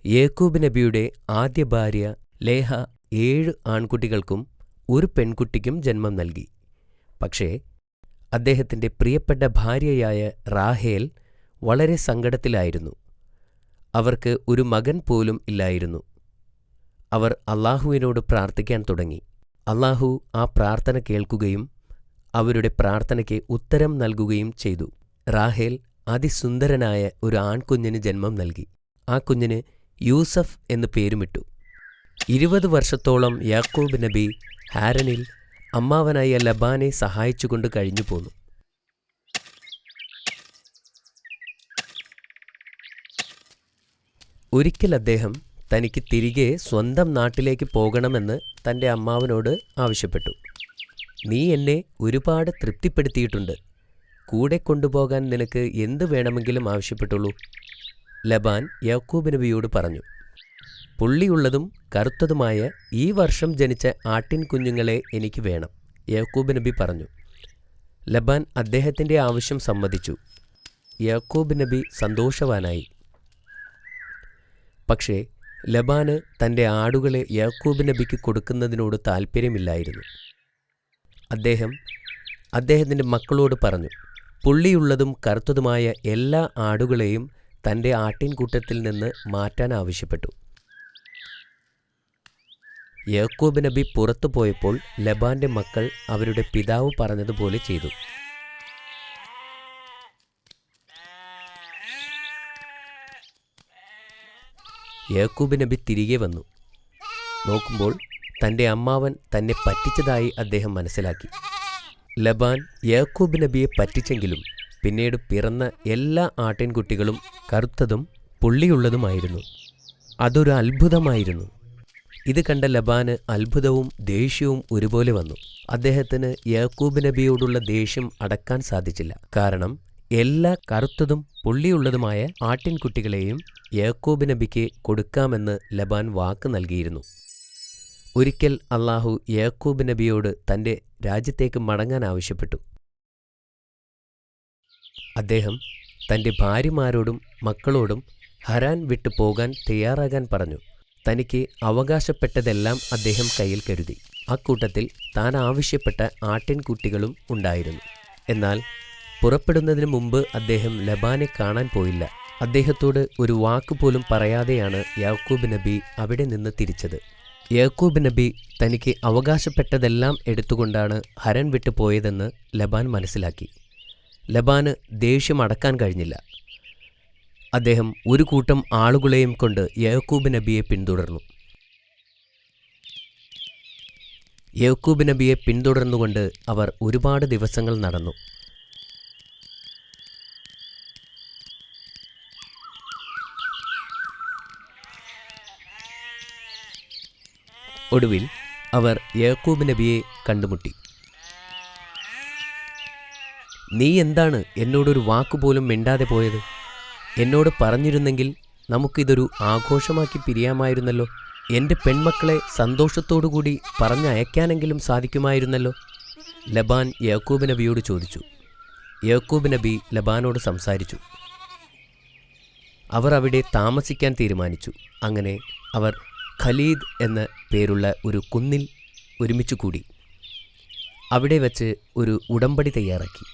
യാക്കൂബ് നബിയുടെ ആദ്യ ഭാര്യ ലേഹ 7 ആൺകുട്ടികൾക്കും ഒരു പെൺകുട്ടിക്കും ജന്മം നൽകി. പക്ഷേ അദ്ദേഹത്തിന്റെ പ്രിയപ്പെട്ട ഭാര്യയായ റാഹേൽ വളരെ സങ്കടത്തിലായിരുന്നു. അവർക്ക് ഒരു മകൻ പോലും ഇല്ലായിരുന്നു. അവർ അല്ലാഹുവിനോട് പ്രാർത്ഥിക്കാൻ തുടങ്ങി. അല്ലാഹു ആ പ്രാർത്ഥന കേൾക്കുകയും അവരുടെ പ്രാർത്ഥനയ്ക്ക് ഉത്തരം നൽകുകയും ചെയ്തു. റാഹേൽ അതിസുന്ദരനായ ഒരു ആൺകുഞ്ഞിന് ജന്മം നൽകി. ആ കുഞ്ഞിന് യൂസഫ് എന്ന് പേരുമിട്ടു. 20 വർഷത്തോളം യാക്കൂബ് നബി ഹാരനിൽ അമ്മാവനായ ലബാനെ സഹായിച്ചുകൊണ്ട് കഴിഞ്ഞുപോന്നു. ഒരിക്കൽ അദ്ദേഹം തനിക്ക് തിരികെ സ്വന്തം നാട്ടിലേക്ക് പോകണമെന്ന് തൻ്റെ അമ്മാവനോട് ആവശ്യപ്പെട്ടു. നീ എന്നെ ഒരുപാട് തൃപ്തിപ്പെടുത്തിയിട്ടുണ്ട്. കൂടെ കൊണ്ടുപോകാൻ നിനക്ക് എന്തു വേണമെങ്കിലും ആവശ്യപ്പെട്ടുള്ളൂ. ലബാൻ യാക്കൂബ് നബിയോട് പറഞ്ഞു. പുള്ളിയുള്ളതും കറുത്തതുമായ ഈ വർഷം ജനിച്ച ആട്ടിൻ കുഞ്ഞുങ്ങളെ എനിക്ക് വേണം. യാക്കൂബ് നബി പറഞ്ഞു. ലബാൻ അദ്ദേഹത്തിൻ്റെ ആവശ്യം സമ്മതിച്ചു. യാക്കൂബ് നബി സന്തോഷവാനായി. പക്ഷേ ലബാന് തൻ്റെ ആടുകളെ യാക്കൂബ് നബിക്ക് കൊടുക്കുന്നതിനോട് താൽപ്പര്യമില്ലായിരുന്നു. അദ്ദേഹത്തിൻ്റെ മക്കളോട് പറഞ്ഞു, പുള്ളിയുള്ളതും കറുത്തതുമായ എല്ലാ ആടുകളെയും തൻ്റെ ആട്ടിൻകൂട്ടത്തിൽ നിന്ന് മാറ്റാൻ ആവശ്യപ്പെട്ടു. യാക്കൂബ് നബി പുറത്തു പോയപ്പോൾ ലബാന്റെ മക്കൾ അവരുടെ പിതാവ് പറഞ്ഞതുപോലെ ചെയ്തു. യാക്കൂബ് നബി തിരികെ വന്നു. നോക്കുമ്പോൾ തൻ്റെ അമ്മാവൻ തന്നെ പറ്റിച്ചതായി അദ്ദേഹം മനസ്സിലാക്കി. ലബാൻ യാക്കൂബ് നബിയെ പറ്റിച്ചെങ്കിലും പിന്നീട് പിറന്ന എല്ലാ ആട്ടിൻകുട്ടികളും കറുത്തതും പുള്ളിയുള്ളതുമായിരുന്നു. അതൊരു അത്ഭുതമായിരുന്നു. ഇത് കണ്ട ലബാന് അത്ഭുതവും ദേഷ്യവും ഒരുപോലെ വന്നു. അദ്ദേഹത്തിന് യാക്കൂബ് നബിയോടുള്ള ദേഷ്യം അടക്കാൻ സാധിച്ചില്ല. കാരണം എല്ലാ കറുത്തതും പുള്ളിയുള്ളതുമായ ആട്ടിൻകുട്ടികളെയും യാക്കൂബ് നബിക്ക് കൊടുക്കാമെന്ന് ലബാൻ വാക്ക് നൽകിയിരുന്നു. ഒരിക്കൽ അല്ലാഹു യാക്കൂബ് നബിയോട് തൻ്റെ രാജ്യത്തേക്ക് മടങ്ങാൻ ആവശ്യപ്പെട്ടു. അദ്ദേഹം തൻ്റെ ഭാര്യമാരോടും മക്കളോടും ഹരാൻ വിട്ടു പോകാൻ തയ്യാറാകാൻ പറഞ്ഞു. തനിക്ക് അവകാശപ്പെട്ടതെല്ലാം അദ്ദേഹം കയ്യിൽ കരുതി. അക്കൂട്ടത്തിൽ താൻ ആവശ്യപ്പെട്ട ആട്ടിൻകുട്ടികളും ഉണ്ടായിരുന്നു. എന്നാൽ പുറപ്പെടുന്നതിന് മുമ്പ് അദ്ദേഹം ലബാനെ കാണാൻ പോയില്ല. അദ്ദേഹത്തോട് ഒരു വാക്കുപോലും പറയാതെയാണ് യാക്കൂബ് നബി അവിടെ നിന്ന് തിരിച്ചത്. യാക്കൂബ് നബി തനിക്ക് അവകാശപ്പെട്ടതെല്ലാം എടുത്തുകൊണ്ടാണ് ഹരൻ വിട്ടു പോയതെന്ന് ലബാൻ മനസ്സിലാക്കി. ലബാന് ദേഷ്യം അടക്കാൻ കഴിഞ്ഞില്ല. അദ്ദേഹം ഒരു കൂട്ടം ആളുകളെയും കൊണ്ട് യാക്കൂബ് നബിയെ പിന്തുടർന്നു. യാക്കൂബ് നബിയെ പിന്തുടർന്നുകൊണ്ട് അവർ ഒരുപാട് ദിവസങ്ങൾ നടന്നു. ഒടുവിൽ അവർ യാക്കൂബ് നബിയെ കണ്ടുമുട്ടി. നീ എന്താണ് എന്നോടൊരു വാക്കുപോലും മിണ്ടാതെ പോയത്? എന്നോട് പറഞ്ഞിരുന്നെങ്കിൽ നമുക്കിതൊരു ആഘോഷമാക്കി പിരിയാമായിരുന്നല്ലോ. എൻ്റെ പെൺമക്കളെ സന്തോഷത്തോടുകൂടി പറഞ്ഞയക്കാനെങ്കിലും സാധിക്കുമായിരുന്നല്ലോ. ലബാൻ യാക്കൂബ് നബിയോട് ചോദിച്ചു. യാക്കൂബ് നബി ലബാനോട് സംസാരിച്ചു. അവർ അവിടെ താമസിക്കാൻ തീരുമാനിച്ചു. അങ്ങനെ അവർ ഖലീദ് എന്ന പേരുള്ള ഒരു കുന്നിൽ ഒരുമിച്ചു കൂടി. അവിടെ വച്ച് ഒരു ഉടമ്പടി തയ്യാറാക്കി.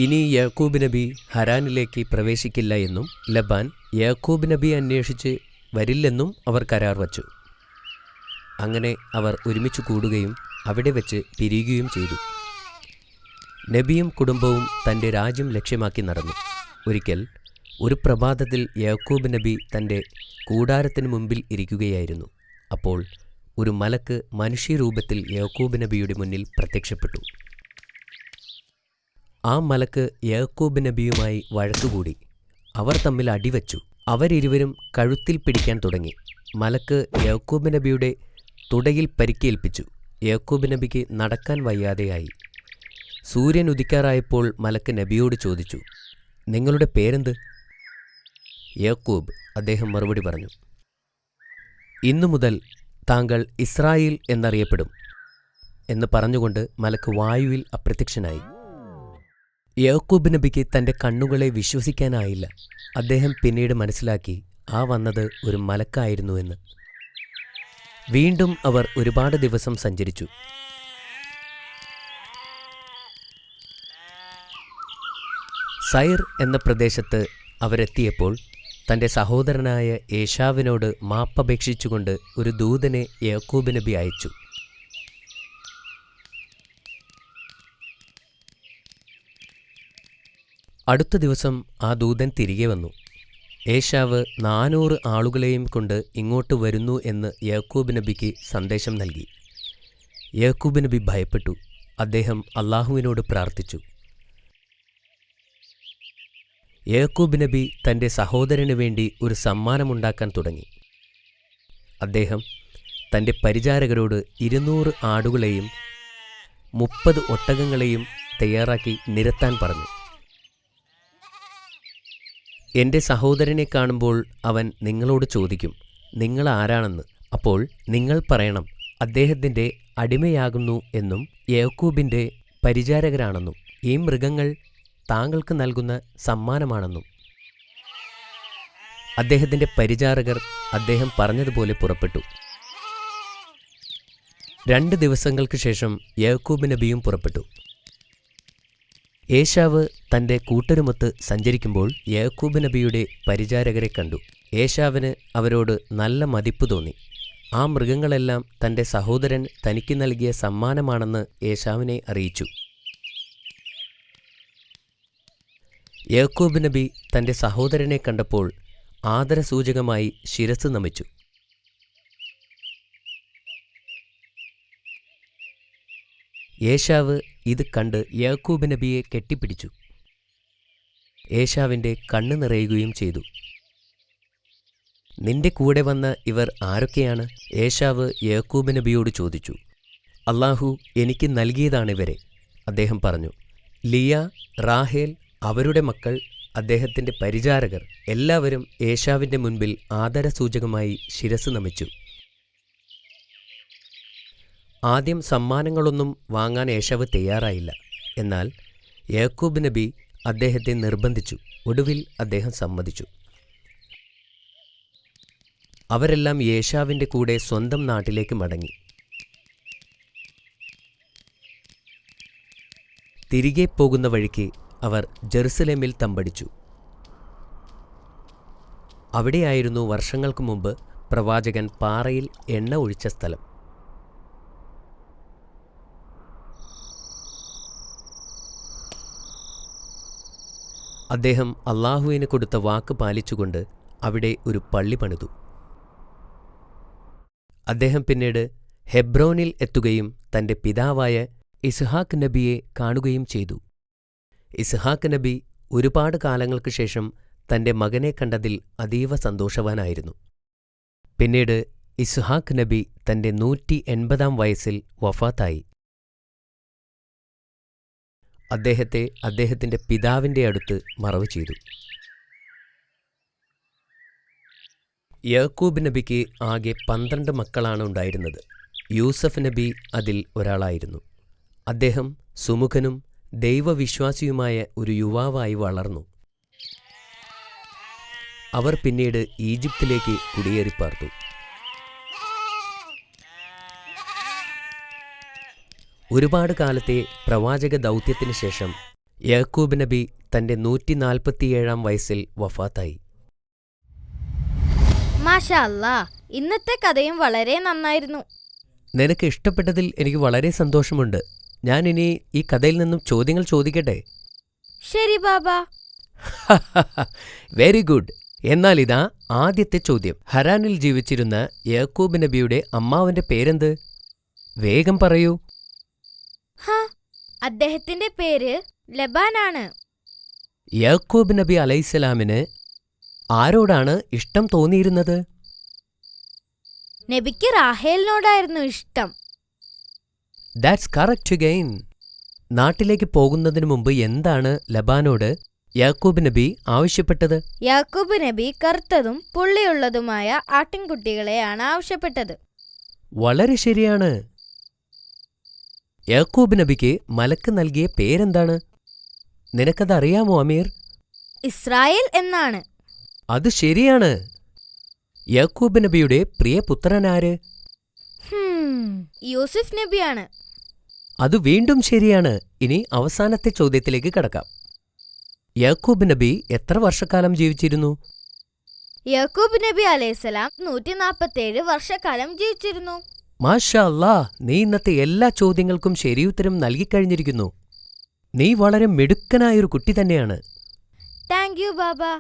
ഇനി യാക്കൂബ് നബി ഹരാനിലേക്ക് പ്രവേശിക്കില്ല എന്നും ലബാൻ യാക്കൂബ് നബി അന്വേഷിച്ച് വരില്ലെന്നും അവർ കരാർ വച്ചു. അങ്ങനെ അവർ ഒരുമിച്ച് കൂടുകയും അവിടെ വെച്ച് പിരിയുകയും ചെയ്തു. നബിയും കുടുംബവും തൻ്റെ രാജ്യം ലക്ഷ്യമാക്കി നടന്നു. ഒരിക്കൽ ഒരു പ്രഭാതത്തിൽ യാക്കൂബ് നബി തൻ്റെ കൂടാരത്തിന് മുമ്പിൽ ഇരിക്കുകയായിരുന്നു. അപ്പോൾ ഒരു മലക്ക് മനുഷ്യരൂപത്തിൽ യാക്കൂബ് നബിയുടെ മുന്നിൽ പ്രത്യക്ഷപ്പെട്ടു. ആ മലക്ക് യാക്കൂബ് നബിയുമായി വഴക്കുകൂടി. അവർ തമ്മിൽ അടിവച്ചു. അവരിരുവരും കഴുത്തിൽ പിടിക്കാൻ തുടങ്ങി. മലക്ക് യാക്കൂബ് നബിയുടെ തുടയിൽ പരിക്കേൽപ്പിച്ചു. യാക്കൂബ് നബിക്ക് നടക്കാൻ വയ്യാതെയായി. സൂര്യൻ ഉദിക്കാറായപ്പോൾ മലക്ക് നബിയോട് ചോദിച്ചു, നിങ്ങളുടെ പേരെന്ത്? യാക്കൂബ്, അദ്ദേഹം മറുപടി പറഞ്ഞു. ഇന്നു മുതൽ താങ്കൾ ഇസ്രായേൽ എന്നറിയപ്പെടും എന്ന് പറഞ്ഞുകൊണ്ട് മലക്ക് വായുവിൽ അപ്രത്യക്ഷനായി. യാക്കൂബ് നബിക്ക് തൻ്റെ കണ്ണുകളെ വിശ്വസിക്കാനായില്ല. അദ്ദേഹം പിന്നീട് മനസ്സിലാക്കി ആ വന്നത് ഒരു മലക്കായിരുന്നു എന്ന്. വീണ്ടും അവർ ഒരുപാട് ദിവസം സഞ്ചരിച്ചു. സൈർ എന്ന പ്രദേശത്ത് അവരെത്തിയപ്പോൾ തൻ്റെ സഹോദരനായ ഏശാവിനോട് മാപ്പപേക്ഷിച്ചുകൊണ്ട് ഒരു ദൂതനെ യാക്കൂബ് നബി അയച്ചു. അടുത്ത ദിവസം ആ ദൂതൻ തിരികെ വന്നു. ഏശാവ് 400 ആളുകളെയും കൊണ്ട് ഇങ്ങോട്ട് വരുന്നു എന്ന് യാക്കൂബ് നബിക്ക് സന്ദേശം നൽകി. യാക്കൂബ് നബി ഭയപ്പെട്ടു. അദ്ദേഹം അള്ളാഹുവിനോട് പ്രാർത്ഥിച്ചു. യാക്കൂബ് നബി തൻ്റെ സഹോദരന് വേണ്ടി ഒരു സമ്മാനമുണ്ടാക്കാൻ തുടങ്ങി. അദ്ദേഹം തൻ്റെ പരിചാരകരോട് 200 ആടുകളെയും 30 ഒട്ടകങ്ങളെയും തയ്യാറാക്കി നിരത്താൻ പറഞ്ഞു. എൻ്റെ സഹോദരനെ കാണുമ്പോൾ അവൻ നിങ്ങളോട് ചോദിക്കും, നിങ്ങൾ ആരാണെന്ന്. അപ്പോൾ നിങ്ങൾ പറയണം, അദ്ദേഹത്തിൻ്റെ അടിമയാകുന്നു എന്നും യാക്കൂബിൻ്റെ പരിചാരകരാണെന്നും ഈ മൃഗങ്ങൾ താങ്കൾക്ക് നൽകുന്ന സമ്മാനമാണെന്നും. അദ്ദേഹത്തിൻ്റെ പരിചാരകർ അദ്ദേഹം പറഞ്ഞതുപോലെ പുറപ്പെട്ടു. 2 ദിവസങ്ങൾക്ക് ശേഷം യാക്കൂബ് നബിയും പുറപ്പെട്ടു. ഏശാവ് തൻ്റെ കൂട്ടരുമൊത്ത് സഞ്ചരിക്കുമ്പോൾ യാക്കൂബ് നബിയുടെ പരിചാരകരെ കണ്ടു. ഏശാവിന് അവരോട് നല്ല മതിപ്പ് തോന്നി. ആ മൃഗങ്ങളെല്ലാം തൻ്റെ സഹോദരൻ തനിക്ക് നൽകിയ സമ്മാനമാണെന്ന് ഏശാവിനെ അറിയിച്ചു. യാക്കൂബ് നബി തൻ്റെ സഹോദരനെ കണ്ടപ്പോൾ ആദരസൂചകമായി ശിരസ് നമിച്ചു. ഏശാവ് ഇത് കണ്ട് യാക്കൂബ് നബിയെ കെട്ടിപ്പിടിച്ചു. ഏശാവിൻ്റെ കണ്ണ് നിറയുകയും ചെയ്തു. നിന്റെ കൂടെ വന്ന ഇവർ ആരൊക്കെയാണ്? ഏശാവ് യാക്കൂബ് നബിയോട് ചോദിച്ചു. അള്ളാഹു എനിക്ക് നൽകിയതാണിവരെ, അദ്ദേഹം പറഞ്ഞു. ലിയ, റാഹേൽ, അവരുടെ മക്കൾ, അദ്ദേഹത്തിൻ്റെ പരിചാരകർ എല്ലാവരും ഏശാവിൻ്റെ മുൻപിൽ ആദരസൂചകമായി ശിരസ് നമിച്ചു. ആദ്യം സമ്മാനങ്ങളൊന്നും വാങ്ങാൻ ഏശാവ് തയ്യാറായില്ല. എന്നാൽ യാക്കൂബ് നബി അദ്ദേഹത്തെ നിർബന്ധിച്ചു. ഒടുവിൽ അദ്ദേഹം സമ്മതിച്ചു. അവരെല്ലാം ഏശാവിൻ്റെ കൂടെ സ്വന്തം നാട്ടിലേക്ക് മടങ്ങി. തിരികെ പോകുന്ന വഴിക്ക് അവർ ജെറുസലേമിൽ തമ്പടിച്ചു. അവിടെയായിരുന്നു വർഷങ്ങൾക്ക് മുമ്പ് പ്രവാചകൻ പാറയിൽ എണ്ണ ഒഴിച്ച സ്ഥലം. അദ്ദേഹം അള്ളാഹുവിന് കൊടുത്ത വാക്ക് പാലിച്ചുകൊണ്ട് അവിടെ ഒരു പള്ളി പണിതു. അദ്ദേഹം പിന്നീട് ഹെബ്രോനിൽ എത്തുകയും തൻ്റെ പിതാവായ ഇസ്ഹാക്ക് നബിയെ കാണുകയും ചെയ്തു. ഇസ്ഹാക്ക് നബി ഒരുപാട് കാലങ്ങൾക്ക് ശേഷം തൻ്റെ മകനെ കണ്ടതിൽ അതീവ സന്തോഷവാനായിരുന്നു. പിന്നീട് ഇസ്ഹാക്ക് നബി തൻ്റെ 180-ാം വയസ്സിൽ വഫാത്തായി. അദ്ദേഹത്തെ അദ്ദേഹത്തിൻ്റെ പിതാവിൻ്റെ അടുത്ത് മറവ് ചെയ്തു. യാക്കൂബ് നബിക്ക് ആകെ 12 മക്കളാണ് ഉണ്ടായിരുന്നത്. യൂസഫ് നബി അതിൽ ഒരാളായിരുന്നു. അദ്ദേഹം സുമുഖനും ദൈവവിശ്വാസിയുമായ ഒരു യുവാവായി വളർന്നു. അവർ പിന്നീട് ഈജിപ്തിലേക്ക് കുടിയേറിപ്പാർത്തു. ഒരുപാട് കാലത്തെ പ്രവാചക ദൗത്യത്തിന് ശേഷം യാക്കൂബ് നബി തൻ്റെ 147-ാം വയസ്സിൽ വഫാത്തായി. മാഷാ അല്ലാ, ഇന്നത്തെ കഥയും വളരെ നന്നായിരുന്നു. നിനക്ക് ഇഷ്ടപ്പെട്ടതിൽ എനിക്ക് വളരെ സന്തോഷമുണ്ട്. ഞാൻ ഇനി ഈ കഥയിൽ നിന്നും ചോദ്യങ്ങൾ ചോദിക്കട്ടെ? ശരി ബാബാ. Very good. എന്നാൽ ഇതാ ആദ്യത്തെ ചോദ്യം. ഹരാനിൽ ജീവിച്ചിരുന്ന യാക്കൂബ് നബിയുടെ അമ്മാവന്റെ പേരെന്ത്? വേഗം പറയൂ. അദ്ദേഹത്തിന്റെ പേര് ലബാനാണ്. യാക്കൂബ് നബി അലൈഹിസ്സലാമിന് ആരോടാണ് ഇഷ്ടം തോന്നിയിരുന്നത്? നബിക്ക് റാഹേലിനോടായിരുന്നു ഇഷ്ടം. That's correct again. നാട്ടിലേക്ക് പോകുന്നതിന് മുമ്പ് എന്താണ് ലബാനോട് യാക്കൂബ് നബി ആവശ്യപ്പെട്ടത്? യാക്കൂബ് നബി കറുത്തതും പുള്ളിയുള്ളതുമായ ആട്ടിൻകുട്ടികളെയാണ് ആവശ്യപ്പെട്ടത്. വളരെ ശരിയാണ്. യാക്കൂബ് നബിക്ക് മലക്ക് നൽകിയ പേരെന്താണ്? നിനക്കതറിയാമോ അമീർ? ഇസ്രായേൽ എന്നാണ്. അത് ശരിയാണ്. യാക്കൂബ് നബിയുടെ പ്രിയ പുത്രനാര്? യൂസുഫ് നബിയാണ്. അത് വീണ്ടും ശരിയാണ്. ഇനി അവസാനത്തെ ചോദ്യത്തിലേക്ക് കടക്കാം. യാക്കൂബ് നബി എത്ര വർഷക്കാലം ജീവിച്ചിരുന്നു? യാക്കൂബ് നബി അലൈഹിസ്സലാം 147 വർഷക്കാലം ജീവിച്ചിരുന്നു. മാഷാ അല്ലാ, നീ ഇന്നത്തെ എല്ലാ ചോദ്യങ്ങൾക്കും ശരിയുത്തരം നൽകിക്കഴിഞ്ഞിരിക്കുന്നു. നീ വളരെ മിടുക്കനായൊരു കുട്ടി തന്നെയാണ്. Thank you Baba.